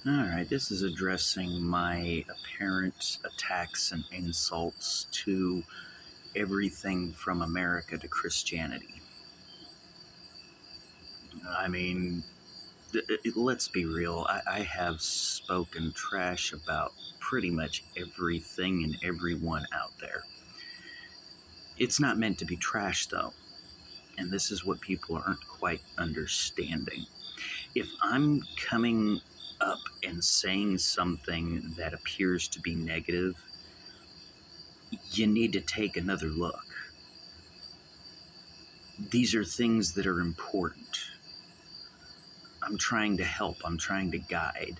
Alright, this is addressing my apparent attacks and insults to everything from America to Christianity. I mean, let's be real. I have spoken trash about pretty much everything and everyone out there. It's not meant to be trash, though, and this is what people aren't quite understanding. If I'm coming up and saying something that appears to be negative, you need to take another look. These are things that are important. I'm trying to help, I'm trying to guide.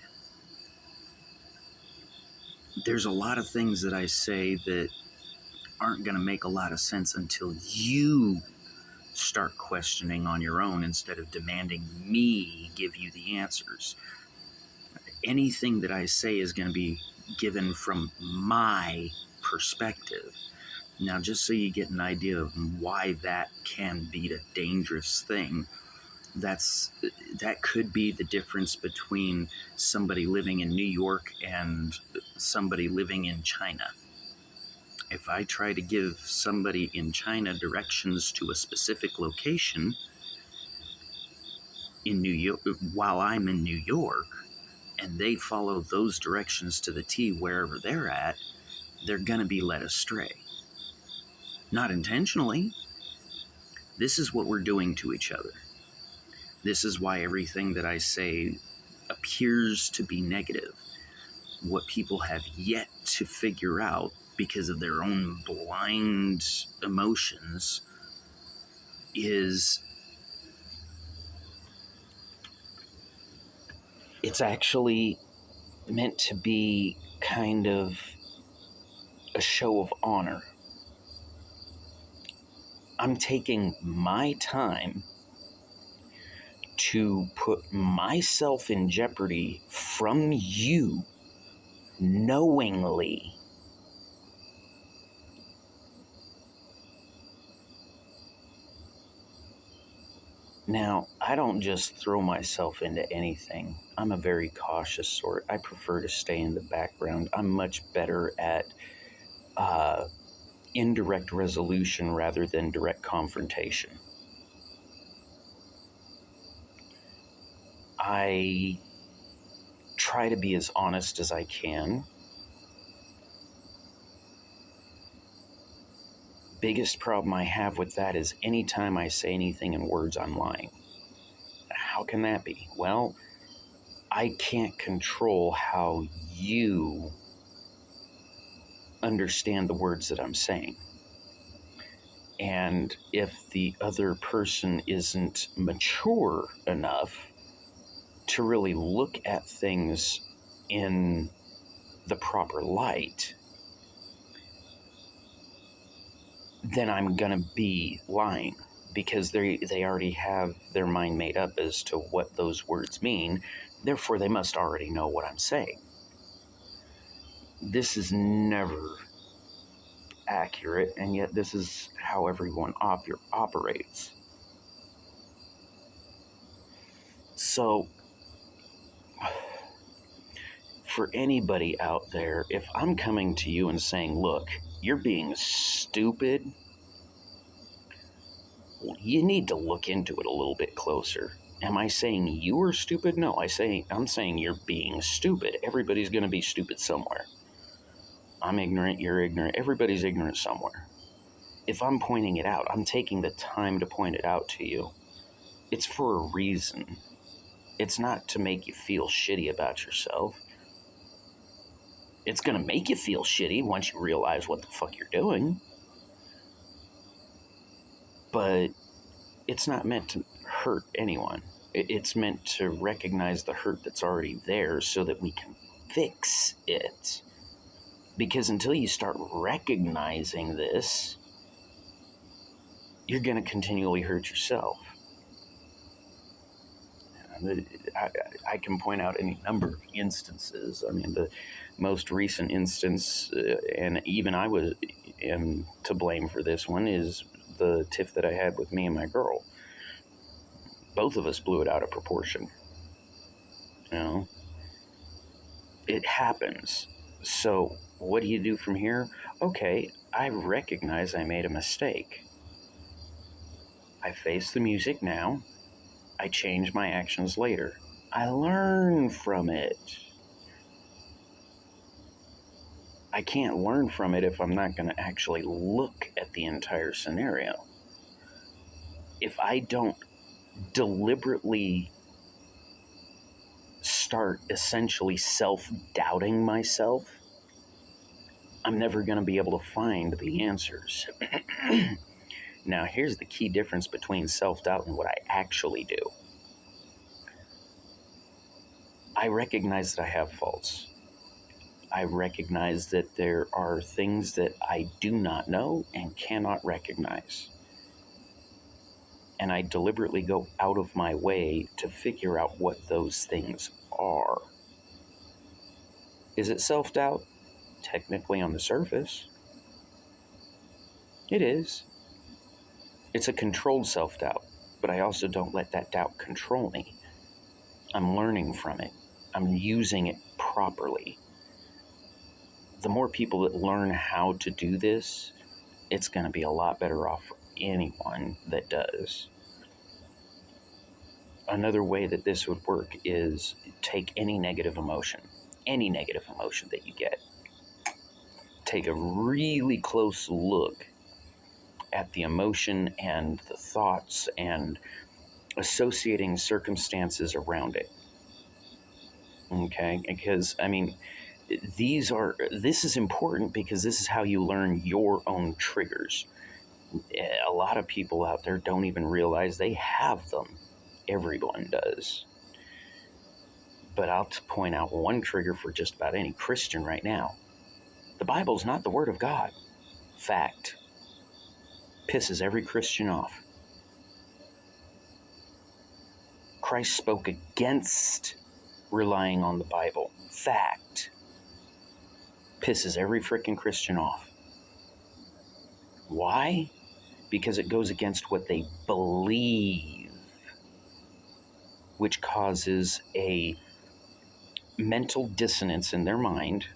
There's a lot of things that I say that aren't going to make a lot of sense until you start questioning on your own instead of demanding me give you the answers. Anything that I say is going to be given from my perspective. Now, just so you get an idea of why that can be a dangerous thing, that could be the difference between somebody living in New York and somebody living in China. If I try to give somebody in China directions to a specific location in New York while I'm in New York, and they follow those directions to the T wherever they're at, they're going to be led astray. Not intentionally. This is what we're doing to each other. This is why everything that I say appears to be negative. What people have yet to figure out because of their own blind emotions is it's actually meant to be kind of a show of honor. I'm taking my time to put myself in jeopardy from you knowingly. Now, I don't just throw myself into anything. I'm a very cautious sort. I prefer to stay in the background. I'm much better at indirect resolution rather than direct confrontation. I try to be as honest as I can. Biggest problem I have with that is anytime I say anything in words, I'm lying. How can that be? Well, I can't control how you understand the words that I'm saying. And if the other person isn't mature enough to really look at things in the proper light, then I'm going to be lying because they already have their mind made up as to what those words mean. Therefore, they must already know what I'm saying. This is never accurate, and yet this is how everyone operates. So, for anybody out there, if I'm coming to you and saying, look, you're being stupid, you need to look into it a little bit closer. Am I saying you are stupid? No, I'm saying you're being stupid. Everybody's going to be stupid somewhere. I'm ignorant, you're ignorant, everybody's ignorant somewhere. If I'm pointing it out, I'm taking the time to point it out to you. It's for a reason. It's not to make you feel shitty about yourself. It's going to make you feel shitty once you realize what the fuck you're doing. But it's not meant to hurt anyone. It's meant to recognize the hurt that's already there so that we can fix it. Because until you start recognizing this, you're going to continually hurt yourself. I can point out any number of instances. I mean, the most recent instance, and even I am to blame for this one, is the tiff that I had with me and my girl. Both of us blew it out of proportion. You know, it happens. So what do you do from here? Okay, I recognize I made a mistake. I face the music now. I change my actions later. I learn from it. I can't learn from it if I'm not going to actually look at the entire scenario. If I don't deliberately start essentially self-doubting myself, I'm never going to be able to find the answers. Now, here's the key difference between self-doubt and what I actually do. I recognize that I have faults. I recognize that there are things that I do not know and cannot recognize. And I deliberately go out of my way to figure out what those things are. Is it self-doubt? Technically, on the surface, it is. It's a controlled self-doubt, but I also don't let that doubt control me. I'm learning from it. I'm using it properly. The more people that learn how to do this, it's going to be a lot better off for anyone that does. Another way that this would work is take any negative emotion that you get. Take a really close look at the emotion and the thoughts and associating circumstances around it. Okay? Because, this is important because this is how you learn your own triggers. A lot of people out there don't even realize they have them. Everyone does. But I'll point out one trigger for just about any Christian right now. The Bible's not the Word of God. Fact. Pisses every Christian off. Christ spoke against relying on the Bible. Fact. Pisses every freaking Christian off. Why? Because it goes against what they believe, which causes a mental dissonance in their mind,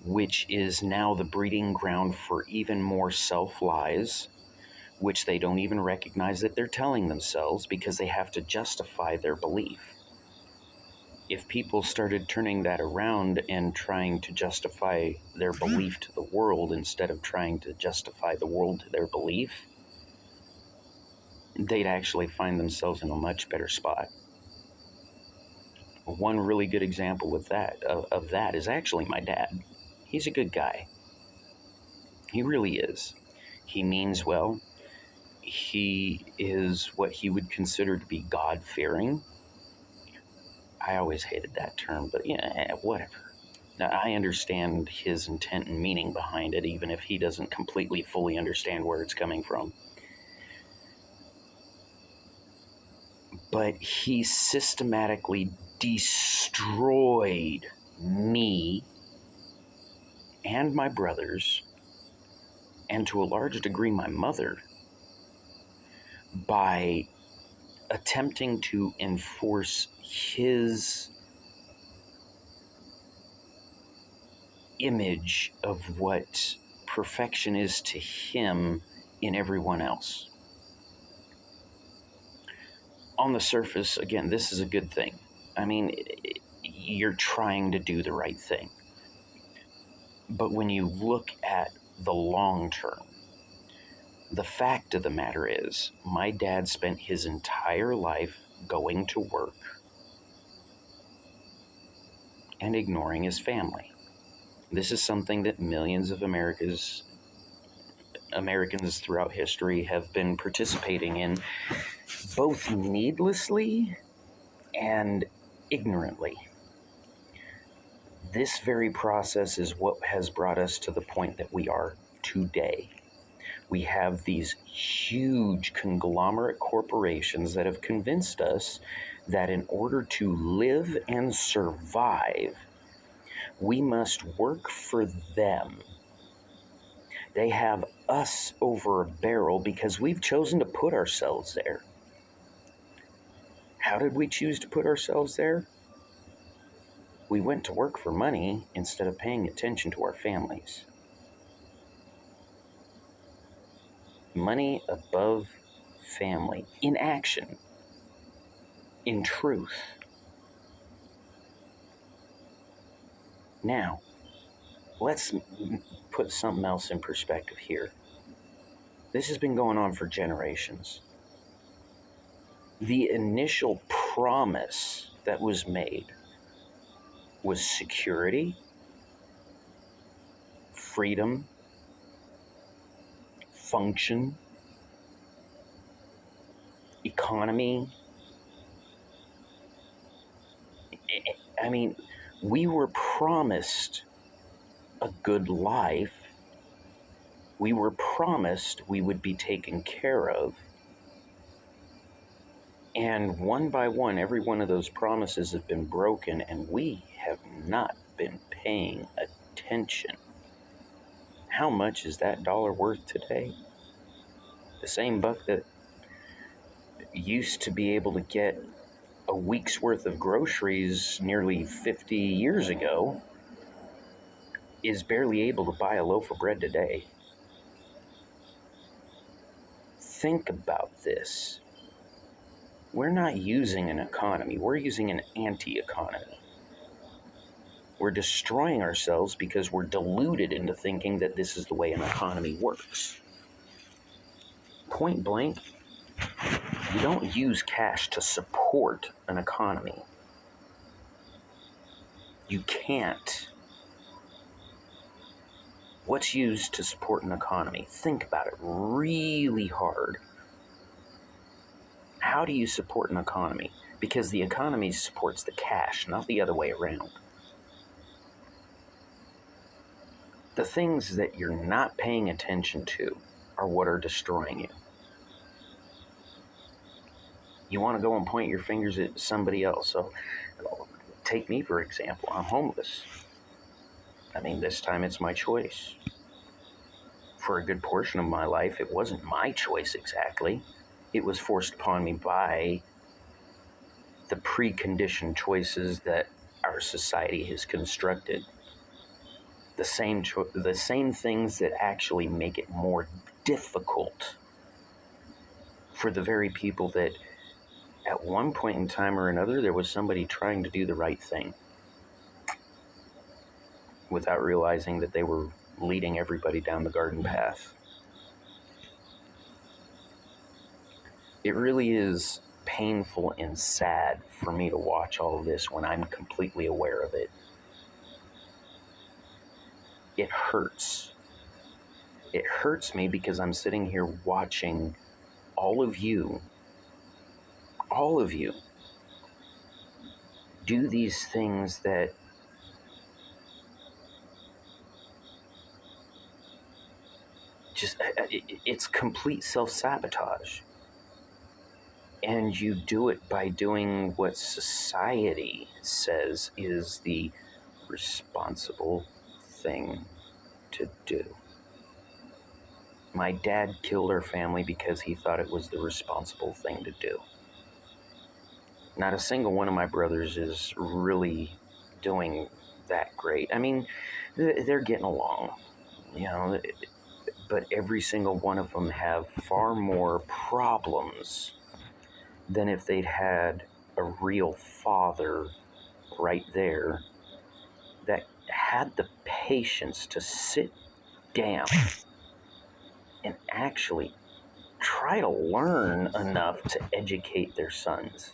which is now the breeding ground for even more self-lies, which they don't even recognize that they're telling themselves because they have to justify their belief. If people started turning that around and trying to justify their belief to the world instead of trying to justify the world to their belief, they'd actually find themselves in a much better spot. One really good example of that is actually my dad. He's a good guy. He really is. He means well. He is what he would consider to be God-fearing. I always hated that term, but yeah, whatever. Now, I understand his intent and meaning behind it, even if he doesn't completely fully understand where it's coming from. But he systematically destroyed me and my brothers, and to a large degree my mother, by attempting to enforce his image of what perfection is to him in everyone else. On the surface, again, this is a good thing. You're trying to do the right thing. But when you look at the long term, the fact of the matter is, my dad spent his entire life going to work and ignoring his family. This is something that millions of Americans throughout history have been participating in, both needlessly and ignorantly. This very process is what has brought us to the point that we are today. We have these huge conglomerate corporations that have convinced us that in order to live and survive, we must work for them. They have us over a barrel because we've chosen to put ourselves there. How did we choose to put ourselves there? We went to work for money instead of paying attention to our families. Money above family. In action. In truth. Now, let's put something else in perspective here. This has been going on for generations. The initial promise that was made was security, freedom, function, economy. I mean, we were promised a good life. We were promised we would be taken care of. And one by one, every one of those promises have been broken, and we have not been paying attention. How much is that dollar worth today? The same buck that used to be able to get a week's worth of groceries nearly 50 years ago is barely able to buy a loaf of bread today. Think about this. We're not using an economy, we're using an anti-economy. We're destroying ourselves because we're deluded into thinking that this is the way an economy works. Point blank, you don't use cash to support an economy. You can't. What's used to support an economy? Think about it really hard. How do you support an economy? Because the economy supports the cash, not the other way around. The things that you're not paying attention to are what are destroying you. You want to go and point your fingers at somebody else. So take me, for example. I'm homeless. I mean, this time it's my choice. For a good portion of my life, it wasn't my choice exactly. It was forced upon me by the preconditioned choices that our society has constructed. The same things that actually make it more difficult for the very people that at one point in time or another there was somebody trying to do the right thing without realizing that they were leading everybody down the garden path. It really is painful and sad for me to watch all of this when I'm completely aware of it. It hurts. It hurts me because I'm sitting here watching all of you do these things that just, it's complete self-sabotage. And you do it by doing what society says is the responsible thing to do. My dad killed our family because he thought it was the responsible thing to do. Not a single one of my brothers is really doing that great. I mean, they're getting along, but every single one of them have far more problems than if they'd had a real father right there that had the patience to sit down and actually try to learn enough to educate their sons.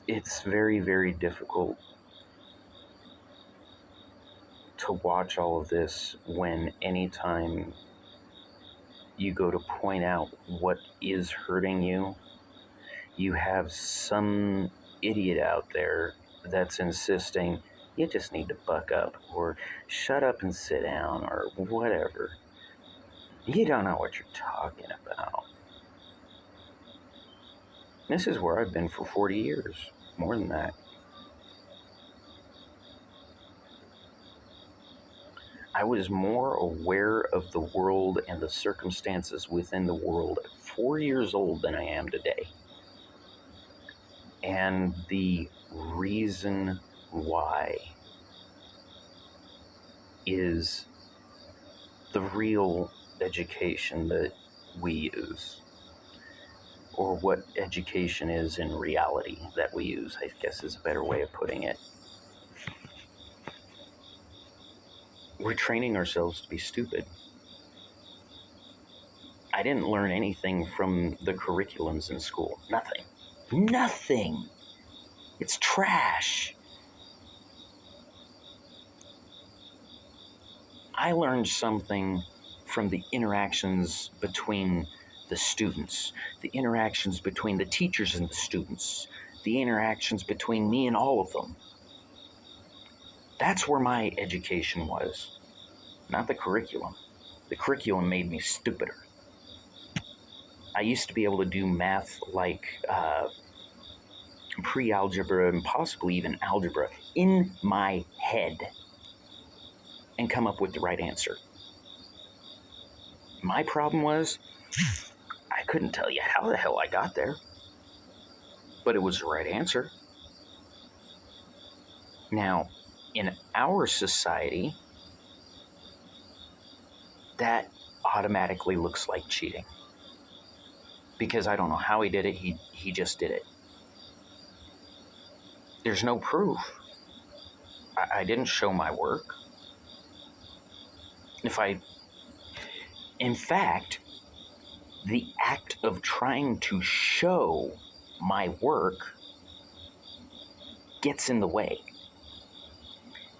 It's very, very difficult to watch all of this when anytime you go to point out what is hurting you, you have some idiot out there that's insisting you just need to buck up or shut up and sit down or whatever. You don't know what you're talking about. This is where I've been for 40 years, more than that. I was more aware of the world and the circumstances within the world at 4 years old than I am today. And the reason why is the real education that we use, or what education is in reality that we use, I guess is a better way of putting it. We're training ourselves to be stupid. I didn't learn anything from the curriculums in school. Nothing. Nothing. It's trash. I learned something from the interactions between the students, the interactions between the teachers and the students, the interactions between me and all of them. That's where my education was, not the curriculum. The curriculum made me stupider. I used to be able to do math like pre-algebra and possibly even algebra in my head and come up with the right answer. My problem was I couldn't tell you how the hell I got there, but it was the right answer. Now, in our society, that automatically looks like cheating. Because I don't know how he did it, he just did it. There's no proof. I didn't show my work. In fact, the act of trying to show my work gets in the way.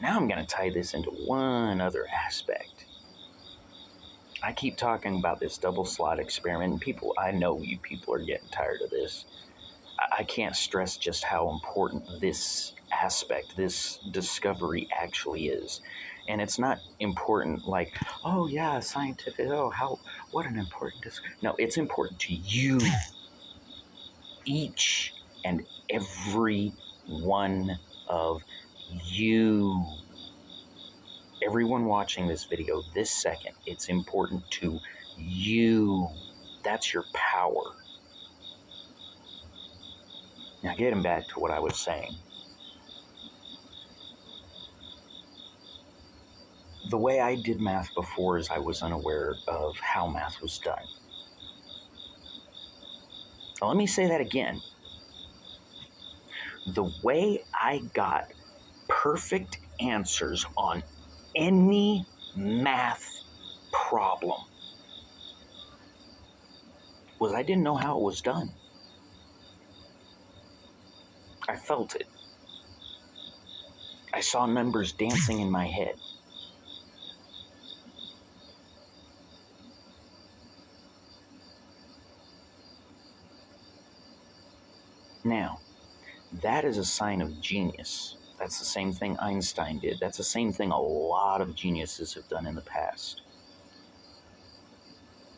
Now I'm going to tie this into one other aspect. I keep talking about this double slot experiment, and I know you people are getting tired of this. I can't stress just how important this aspect, this discovery actually is. And it's not important like, oh yeah, scientific, what an important discovery. No, it's important to you. Each and every one of you. Everyone watching this video this second, it's important to you. That's your power. Now, getting back to what I was saying. The way I did math before is I was unaware of how math was done. Now, let me say that again. The way I got perfect answers on any math problem was I didn't know how it was done. I felt it. I saw numbers dancing in my head. Now, that is a sign of genius. That's the same thing Einstein did. That's the same thing a lot of geniuses have done in the past.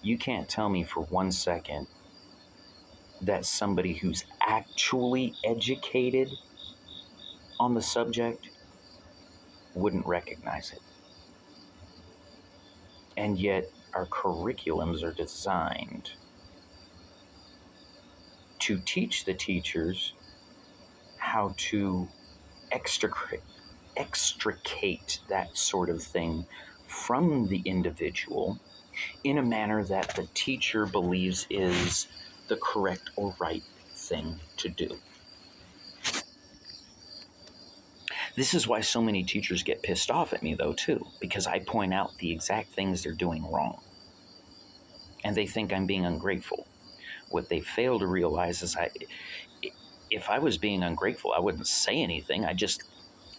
You can't tell me for 1 second that somebody who's actually educated on the subject wouldn't recognize it. And yet, our curriculums are designed to teach the teachers how to extricate that sort of thing from the individual in a manner that the teacher believes is the correct or right thing to do. This is why so many teachers get pissed off at me, though, too, because I point out the exact things they're doing wrong. And they think I'm being ungrateful. What they fail to realize is if I was being ungrateful, I wouldn't say anything. I'd just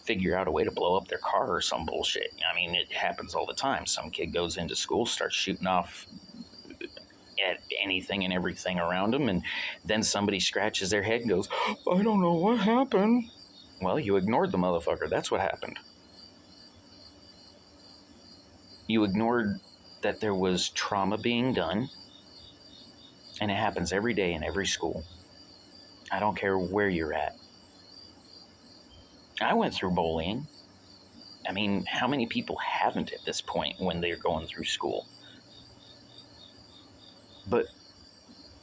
figure out a way to blow up their car or some bullshit. I mean, it happens all the time. Some kid goes into school, starts shooting off at anything and everything around them, and then somebody scratches their head and goes, I don't know what happened. Well, you ignored the motherfucker. That's what happened. You ignored that there was trauma being done, and it happens every day in every school. I don't care where you're at. I went through bullying. I mean, how many people haven't at this point when they're going through school? But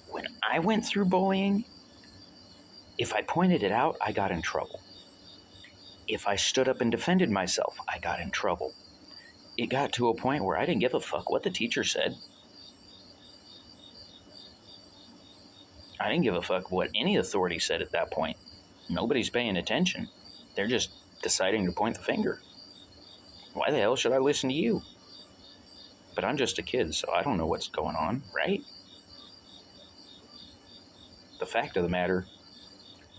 when I went through bullying, if I pointed it out, I got in trouble. If I stood up and defended myself, I got in trouble. It got to a point where I didn't give a fuck what the teacher said. I didn't give a fuck what any authority said at that point. Nobody's paying attention. They're just deciding to point the finger. Why the hell should I listen to you? But I'm just a kid, so I don't know what's going on, right? The fact of the matter,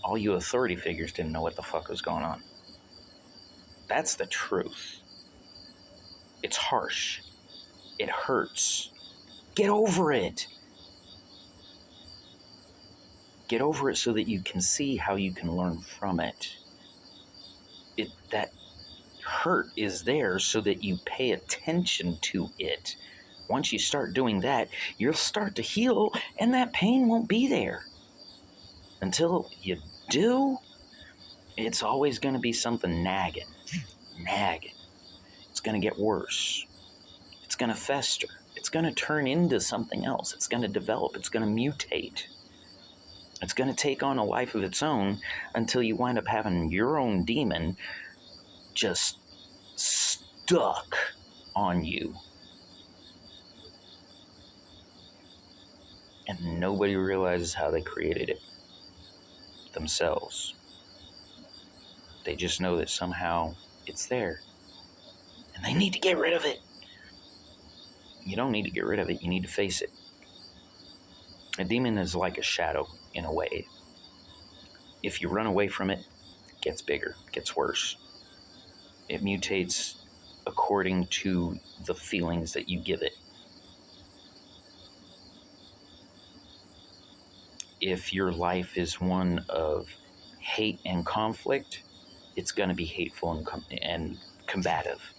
all you authority figures didn't know what the fuck was going on. That's the truth. It's harsh. It hurts. Get over it. Get over it so that you can see how you can learn from it. That hurt is there so that you pay attention to it. Once you start doing that, you'll start to heal and that pain won't be there. Until you do, it's always going to be something nagging. It's going to get worse. It's going to fester. It's going to turn into something else. It's going to develop. It's going to mutate. It's going to take on a life of its own until you wind up having your own demon just stuck on you. And nobody realizes how they created it themselves. They just know that somehow it's there. And they need to get rid of it. You don't need to get rid of it. You need to face it. A demon is like a shadow in a way. If you run away from it, it gets bigger, it gets worse. It mutates according to the feelings that you give it. If your life is one of hate and conflict, it's going to be hateful and combative.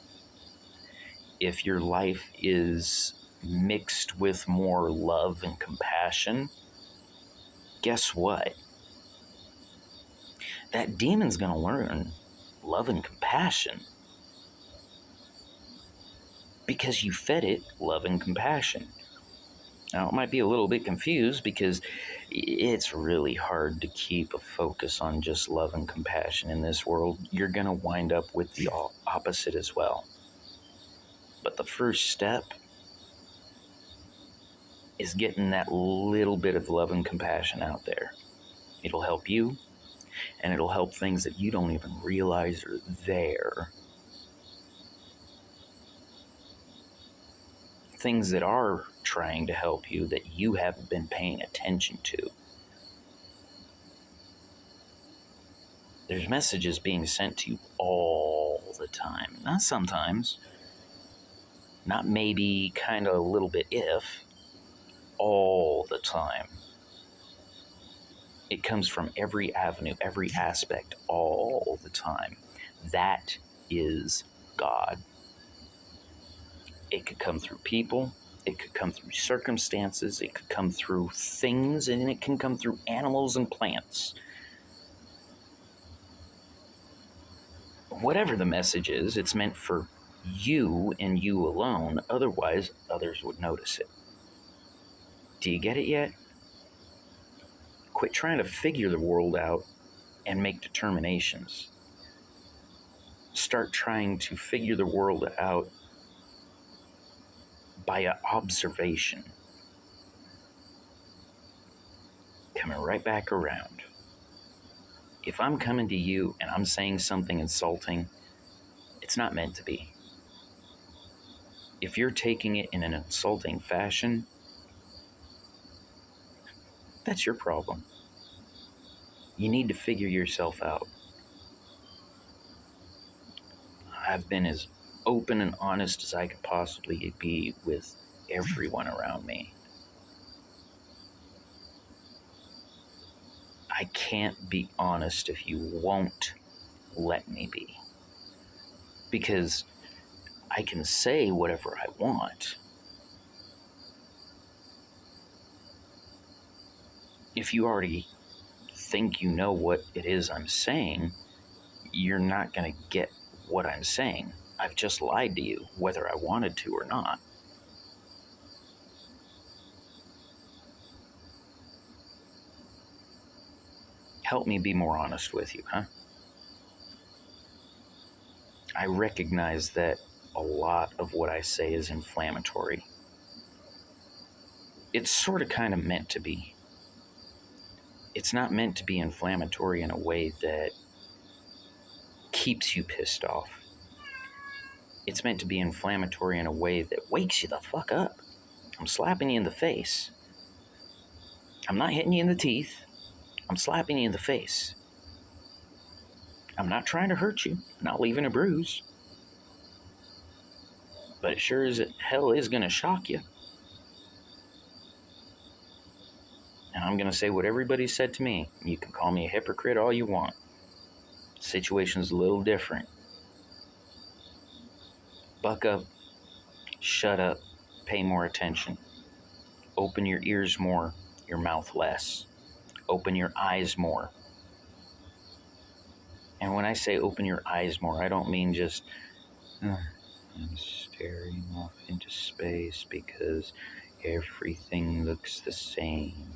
If your life is mixed with more love and compassion, guess what? That demon's going to learn love and compassion because you fed it love and compassion. Now, it might be a little bit confused because it's really hard to keep a focus on just love and compassion in this world. You're going to wind up with the opposite as well. But the first step is getting that little bit of love and compassion out there. It'll help you, and it'll help things that you don't even realize are there. Things that are trying to help you that you haven't been paying attention to. There's messages being sent to you all the time. Not sometimes. Not maybe, kind of a little bit if. All the time. It comes from every avenue, every aspect, all the time. That is God. It could come through people. It could come through circumstances. It could come through things, and it can come through animals and plants. Whatever the message is, it's meant for you and you alone. Otherwise, others would notice it. Do you get it yet? Quit trying to figure the world out and make determinations. Start trying to figure the world out by observation. Coming right back around. If I'm coming to you and I'm saying something insulting, it's not meant to be. If you're taking it in an insulting fashion, that's your problem. You need to figure yourself out. I've been as open and honest as I could possibly be with everyone around me. I can't be honest if you won't let me be. Because I can say whatever I want. If you already think you know what it is I'm saying, you're not going to get what I'm saying. I've just lied to you, whether I wanted to or not. Help me be more honest with you, huh? I recognize that a lot of what I say is inflammatory. It's sort of kind of meant to be. It's not meant to be inflammatory in a way that keeps you pissed off. It's meant to be inflammatory in a way that wakes you the fuck up. I'm slapping you in the face. I'm not hitting you in the teeth. I'm slapping you in the face. I'm not trying to hurt you, not leaving a bruise. But it sure as hell is going to shock you. And I'm going to say what everybody said to me. You can call me a hypocrite all you want. The situation's a little different. Buck up, shut up, pay more attention. Open your ears more, your mouth less. Open your eyes more. And when I say open your eyes more, I don't mean just I'm staring off into space because everything looks the same.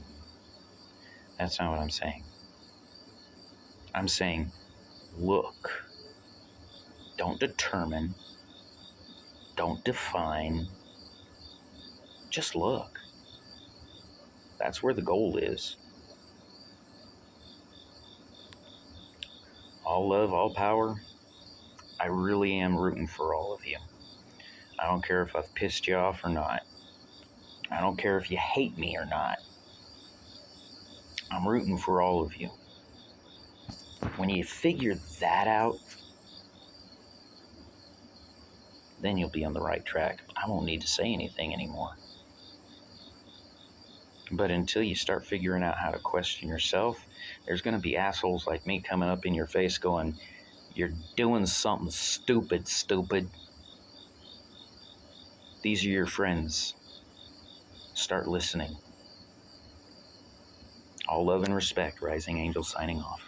That's not what I'm saying. I'm saying look. Don't determine. Don't define. Just look. That's where the goal is. All love, all power. I really am rooting for all of you. I don't care if I've pissed you off or not. I don't care if you hate me or not. I'm rooting for all of you. When you figure that out, then you'll be on the right track. I won't need to say anything anymore. But until you start figuring out how to question yourself, there's going to be assholes like me coming up in your face going, "You're doing something stupid, stupid." These are your friends. Start listening. All love and respect. Rising Angel signing off.